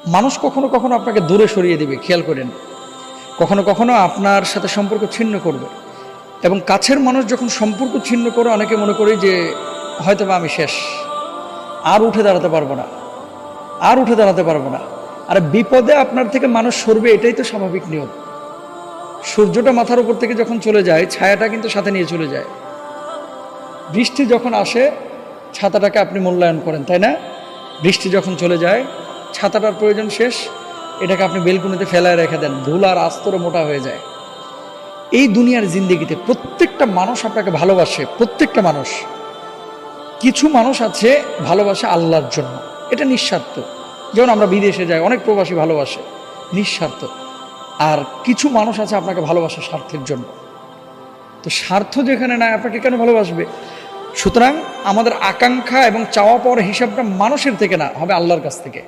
মানুষ কখনো কখনো আপনাকে দূরে সরিয়ে দিবে, খেয়াল করেন। কখনো কখনো আপনার সাথে সম্পর্ক ছিন্ন করবে, এবং কাছের মানুষ যখন সম্পর্ক ছিন্ন করে অনেকে মনে করি যে হয়তো বা আমি শেষ, আর উঠে দাঁড়াতে পারবো না, আর উঠে দাঁড়াতে পারবো না। আর বিপদে আপনার থেকে মানুষ সরবে, এটাই তো স্বাভাবিক নিয়ম। সূর্যটা মাথার উপর থেকে যখন চলে যায়, ছায়াটা কিন্তু সাথে নিয়ে চলে যায়। বৃষ্টি যখন আসে, ছাতাটাকে আপনি মূল্যায়ন করেন, তাই না? বৃষ্টি যখন চলে যায়, ছাতাটার প্রয়োজন শেষ, এটাকে আপনি বেলকুনিতে ফেলায় রেখে দেন, ধুল আর আস্তরে মোটা হয়ে যায়। এই দুনিয়ার জিন্দেগিতে প্রত্যেকটা মানুষ আপনাকে ভালোবাসে, প্রত্যেকটা মানুষ। কিছু মানুষ আছে ভালোবাসে আল্লাহর জন্য, এটা নিঃস্বার্থ। যেমন আমরা বিদেশে যাই, অনেক প্রবাসী ভালোবাসে নিঃস্বার্থ। আর কিছু মানুষ আছে আপনাকে ভালোবাসে স্বার্থের জন্য। তো স্বার্থ যেখানে নাই, আপনাকে কেন ভালোবাসবে? সুতরাং আমাদের আকাঙ্ক্ষা এবং চাওয়া পাওয়ার হিসাবটা মানুষের থেকে না, হবে আল্লাহর কাছ থেকে।